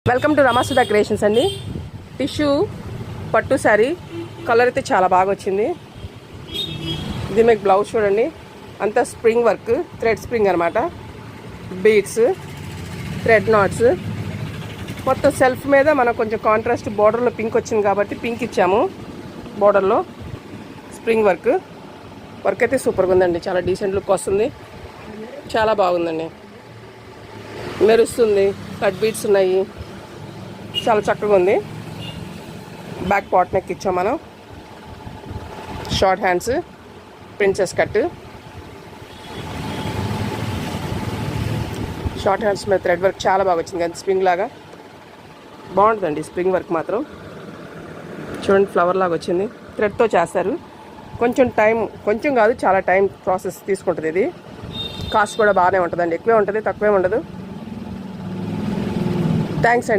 Welcome to రమాసుధా creations అండి. Tissue పట్టు sari colour అయితే చాలా బాగా వచ్చింది. ఇది మీకు బ్లౌజ్ చూడండి, అంతా స్ప్రింగ్ వర్క్, థ్రెడ్ స్ప్రింగ్ అనమాట. బీడ్స్, థ్రెడ్ నాట్స్, మొత్తం సెల్ఫ్ మీద మనం కొంచెం కాంట్రాస్ట్ బోర్డర్లో పింక్ వచ్చింది కాబట్టి పింక్ ఇచ్చాము. బోర్డర్లో స్ప్రింగ్ వర్క్ అయితే సూపర్గా ఉందండి. చాలా డీసెంట్ లుక్ వస్తుంది, చాలా బాగుందండి. మెరుస్తుంది, కట్ బీడ్స్ ఉన్నాయి, చాలా చక్కగా ఉంది. బ్యాక్ పాట్ నెక్ ఇచ్చాం మనం. Short hands, princess cut, short hands మీద థ్రెడ్ వర్క్ చాలా బాగా వచ్చింది కదా, స్ప్రింగ్ లాగా బాగుంటుందండి. స్ప్రింగ్ వర్క్ మాత్రం చూడండి, ఫ్లవర్ లాగా వచ్చింది. థ్రెడ్తో చేస్తారు. కొంచెం కాదు, చాలా టైం ప్రాసెస్ తీసుకుంటుంది. ఇది కాస్ట్ కూడా బాగానే ఉంటుందండి, ఎక్కువే ఉంటుంది, తక్కువే ఉండదు. థ్యాంక్స్ అండి.